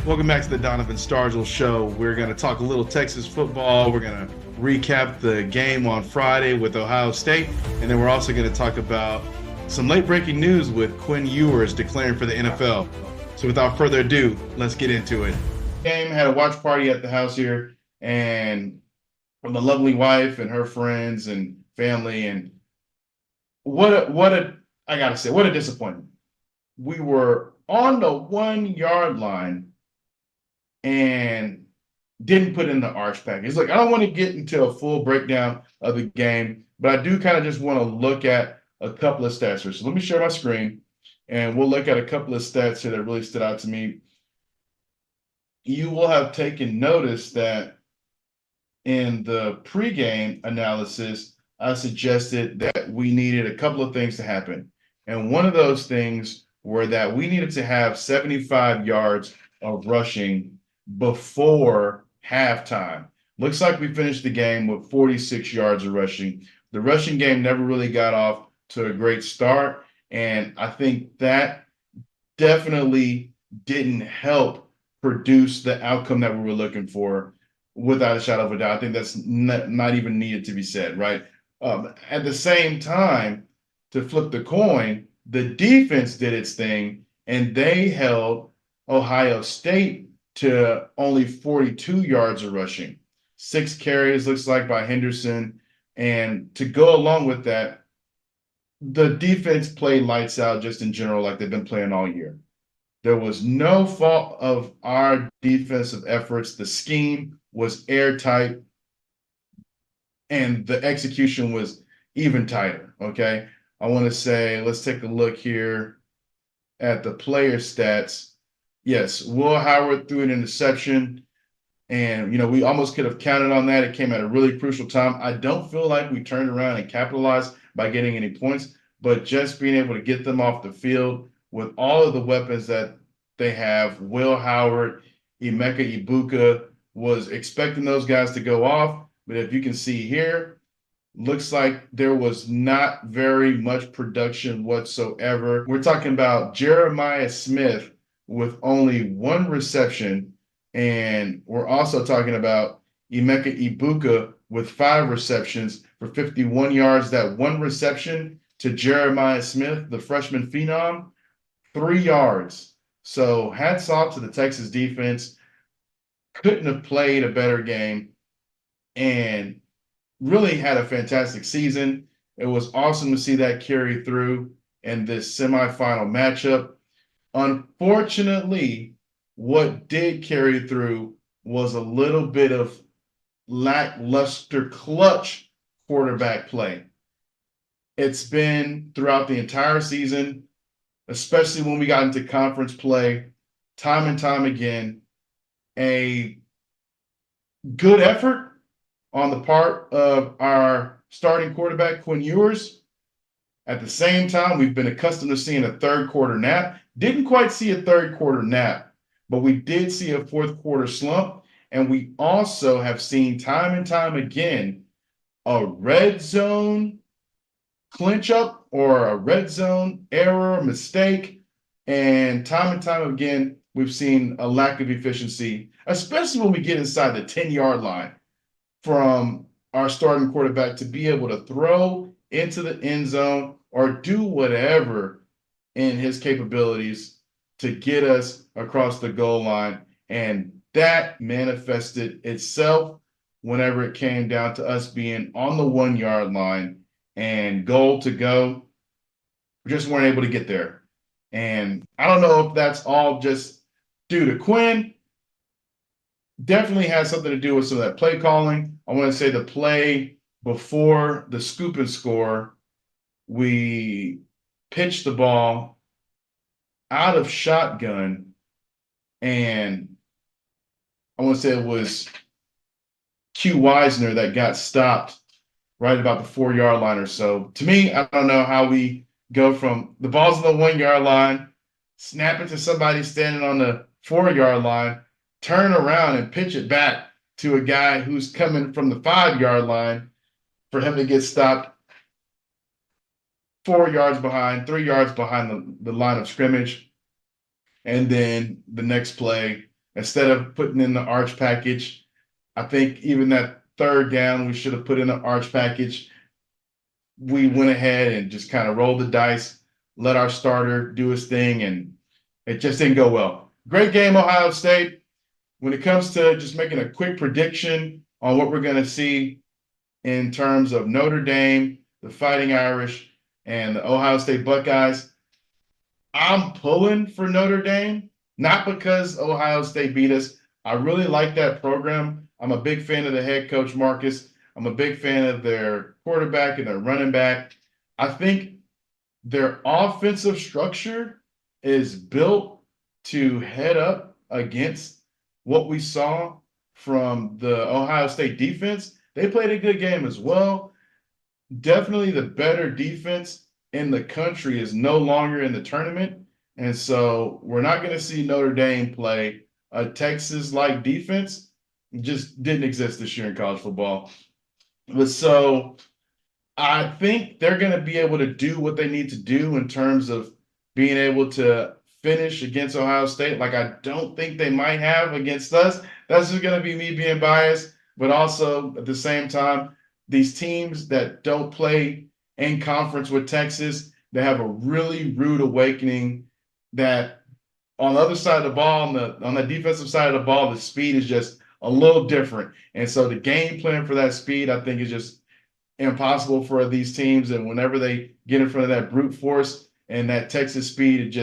Welcome back to the Donavan Starghill Show. We're going to talk a little Texas football. We're going to recap the game on Friday with Ohio State. And then we're also going to talk about some late-breaking news with Quinn Ewers declaring for the NFL. So without further ado, let's get into it. Game had a watch party at the house here, and from the lovely wife and her friends and family. And what a disappointment. We were on the 1 yard line and didn't put in the arch package. Look, I don't want to get into a full breakdown of the game, but I do kind of just want to look at a couple of stats here. So let me share my screen, and we'll look at a couple of stats here that really stood out to me. You will have taken notice that in the pregame analysis, I suggested that we needed a couple of things to happen. And one of those things were that we needed to have 75 yards of rushing before halftime. Looks like we finished the game with 46 yards of rushing. The rushing game never really got off to a great start, and I think that definitely didn't help produce the outcome that we were looking for, without a shadow of a doubt. I think that's not even needed to be said, right? At the same time, to flip the coin, the defense did its thing, and they held Ohio State to only 42 yards of rushing. 6 carries, looks like, by Henderson. And to go along with that, the defense played lights out just in general, like they've been playing all year. There was no fault of our defensive efforts. The scheme was airtight, and the execution was even tighter, okay? I want to say, let's take a look here at the player stats. Yes, Will Howard threw an interception, and, we almost could have counted on that. It came at a really crucial time. I don't feel like we turned around and capitalized by getting any points, but just being able to get them off the field with all of the weapons that they have. Will Howard, Emeka Ibuka was expecting those guys to go off, but if you can see here, looks like there was not very much production whatsoever. We're talking about Jeremiah Smith with only 1 reception, and we're also talking about Emeka Ibuka with 5 receptions for 51 yards. That 1 reception to Jeremiah Smith, the freshman phenom, 3 yards. So hats off to the Texas defense. Couldn't have played a better game and really had a fantastic season. It was awesome to see that carry through in this semifinal matchup. Unfortunately, what did carry through was a little bit of lackluster clutch quarterback play. It's been throughout the entire season, especially when we got into conference play, time and time again, a good effort on the part of our starting quarterback, Quinn Ewers. At the same time, we've been accustomed to seeing a third quarter nap. Didn't quite see a third quarter nap, but we did see a fourth quarter slump. And we also have seen time and time again a red zone clinch up or a red zone error, mistake. And time again, we've seen a lack of efficiency, especially when we get inside the 10-yard line from our starting quarterback to be able to throw into the end zone or do whatever in his capabilities to get us across the goal line. And that manifested itself whenever it came down to us being on the 1 yard line and goal to go. We just weren't able to get there. And I don't know if that's all just due to Quinn. Definitely has something to do with some of that play calling. I want to say the play before the scoop and score, we pitched the ball out of shotgun, and I want to say it was Q Wisner that got stopped right about the 4 yard line or so. To me, I don't know how we go from the ball's on the 1 yard line, snap it to somebody standing on the 4 yard line, turn around and pitch it back to a guy who's coming from the 5 yard line for him to get stopped 4 yards behind, 3 yards behind the line of scrimmage. And then the next play, instead of putting in the arch package. I think even that third down, we should have put in an arch package. We went ahead and just kind of rolled the dice, let our starter do his thing, and it just didn't go well. Great game, Ohio State. When it comes to just making a quick prediction on what we're going to see in terms of Notre Dame, the Fighting Irish, and the Ohio State Buckeyes, I'm pulling for Notre Dame, not because Ohio State beat us. I really like that program. I'm a big fan of the head coach, Marcus. I'm a big fan of their quarterback and their running back. I think their offensive structure is built to head up against what we saw from the Ohio State defense. They played a good game as well. Definitely the better defense in the country is no longer in the tournament. And so we're not going to see Notre Dame play a Texas-like defense. It just didn't exist this year in college football. But so I think they're going to be able to do what they need to do in terms of being able to finish against Ohio State, like I don't think they might have against us. That's just going to be me being biased. But also at the same time, these teams that don't play in conference with Texas, they have a really rude awakening that on the other side of the ball, on the defensive side of the ball, the speed is just a little different. And so the game plan for that speed, I think, is just impossible for these teams. And whenever they get in front of that brute force and that Texas speed,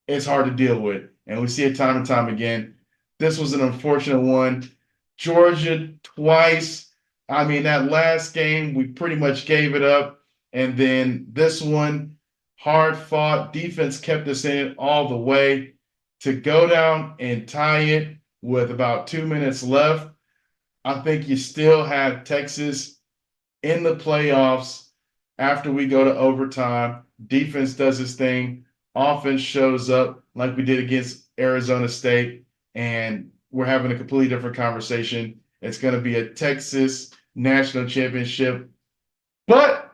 it's hard to deal with. And we see it time and time again. This was an unfortunate one. Georgia twice. I mean, that last game, we pretty much gave it up. And then this one, hard fought. Defense kept us in it all the way. To go down and tie it with about 2 minutes left, I think you still have Texas in the playoffs after we go to overtime. Defense does its thing. Offense shows up like we did against Arizona State, and we're having a completely different conversation. It's going to be a Texas national championship, but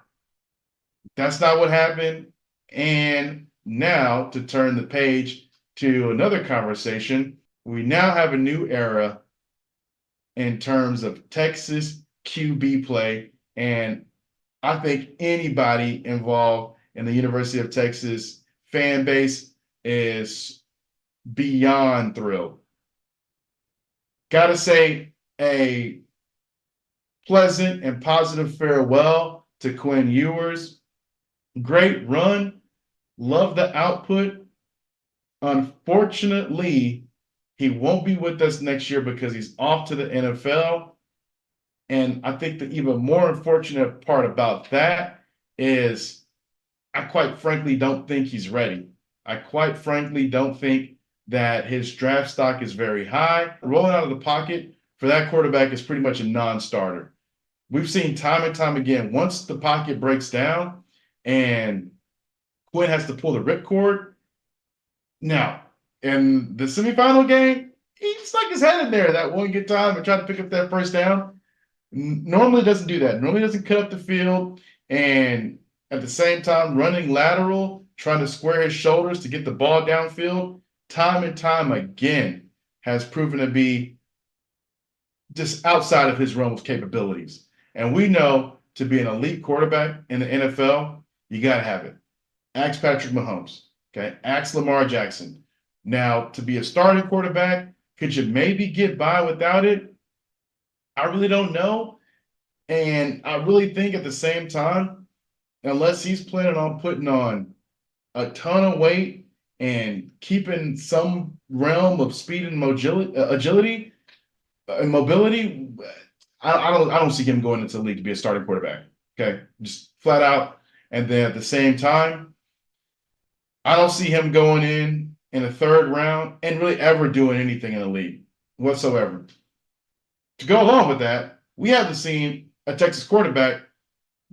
that's not what happened. And now to turn the page to another conversation, we now have a new era in terms of Texas QB play, and I think anybody involved in the University of Texas fan base is beyond thrilled. Got to say a pleasant and positive farewell to Quinn Ewers. Great run. Love the output. Unfortunately, he won't be with us next year because he's off to the NFL. And I think the even more unfortunate part about that is I quite frankly don't think he's ready. I quite frankly don't think that his draft stock is very high. Rolling out of the pocket for that quarterback is pretty much a non-starter. We've seen time and time again, once the pocket breaks down and Quinn has to pull the ripcord. Now, in the semifinal game, he stuck his head in there that one good time and tried to pick up that first down. Normally doesn't do that. Normally doesn't cut up the field, and at the same time running lateral, trying to square his shoulders to get the ball downfield, time and time again has proven to be just outside of his realm of capabilities. And we know to be an elite quarterback in the NFL, you got to have it. Ask Patrick Mahomes. Okay. Ask Lamar Jackson. Now, to be a starting quarterback, could you maybe get by without it? I really don't know. And I really think at the same time, unless he's planning on putting on a ton of weight and keeping some realm of speed and agility and mobility, I don't see him going into the league to be a starting quarterback. Okay. Just flat out. And then at the same time, I don't see him going in the third round and really ever doing anything in the league whatsoever. To go along with that, we haven't seen a Texas quarterback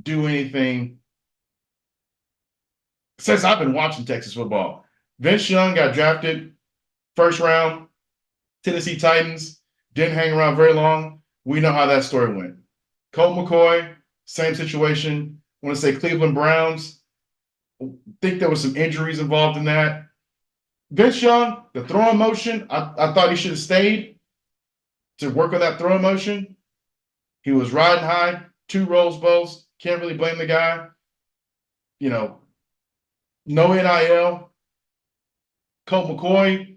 do anything since I've been watching Texas football. Vince Young got drafted first round, Tennessee Titans, didn't hang around very long. We know how that story went. Colt McCoy, same situation. I want to say Cleveland Browns. I think there was some injuries involved in that. Vince Young, the throwing motion, I thought he should have stayed to work on that throwing motion. He was riding high, 2 Rose Bowls. Can't really blame the guy. You know, no NIL. Colt McCoy,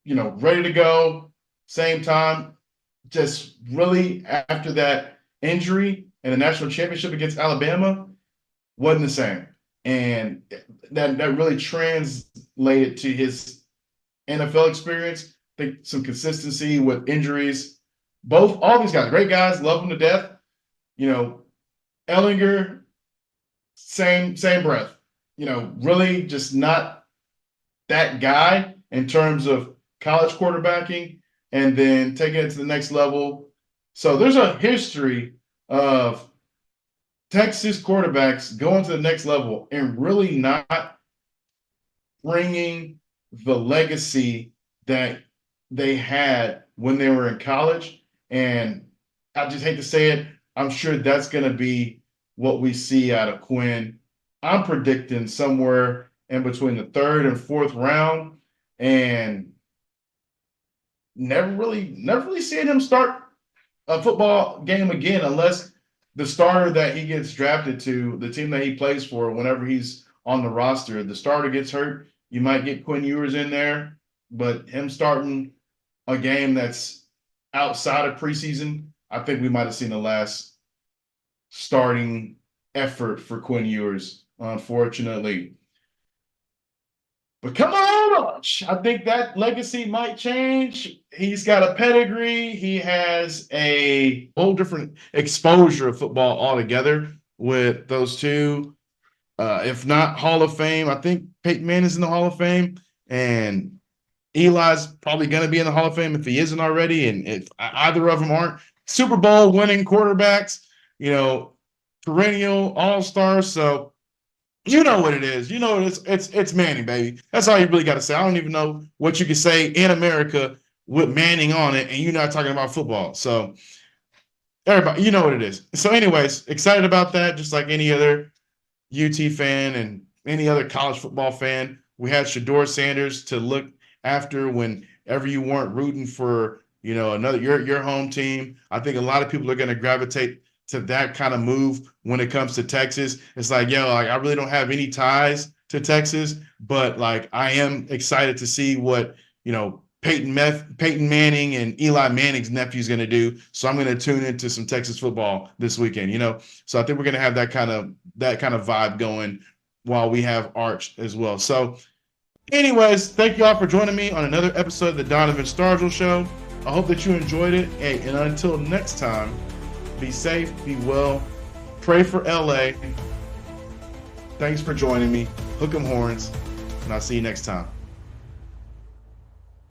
you know, ready to go. Same time, just really after that injury in the national championship against Alabama, wasn't the same. And that really translated to his NFL experience. I think some consistency with injuries. All these guys, great guys, love them to death. You know, Ellinger, same breath. You know, really just not that guy in terms of college quarterbacking and then taking it to the next level. So there's a history of Texas quarterbacks going to the next level and really not bringing the legacy that they had when they were in college. And I just hate to say it, I'm sure that's going to be what we see out of Quinn. I'm predicting somewhere in between the 3rd and 4th round, and never really seeing him start a football game again unless the starter that he gets drafted to, the team that he plays for, whenever he's on the roster, the starter gets hurt. You might get Quinn Ewers in there, but him starting a game that's outside of preseason, I think we might have seen the last starting effort for Quinn Ewers, unfortunately. But come on, I think that legacy might change. He's got a pedigree. He has a whole different exposure of football altogether with those two. If not Hall of Fame, I think Peyton Manning's in the Hall of Fame, and Eli's probably going to be in the Hall of Fame if he isn't already. And if either of them aren't, Super Bowl winning quarterbacks, you know, perennial all-stars. So you know what it is. You know it's Manning, baby. That's all you really got to say. I don't even know what you can say in America with Manning on it, and you're not talking about football. So everybody, you know what it is. So anyways, excited about that, just like any other UT fan and any other college football fan. We had Shedeur Sanders to look after whenever you weren't rooting for, you know, another your home team. I think a lot of people are going to gravitate to that kind of move when it comes to Texas. It's like, like I really don't have any ties to Texas, but like I am excited to see what, you know, Peyton Manning and Eli Manning's nephew is going to do. So I'm going to tune into some Texas football this weekend, you know. So I think we're going to have that kind of vibe going while we have Arch as well. So anyways, thank you all for joining me on another episode of the Donavan Starghill Show. I hope that you enjoyed it. Hey, and until next time, be safe, be well, pray for LA. Thanks for joining me. Hook 'em horns, and I'll see you next time.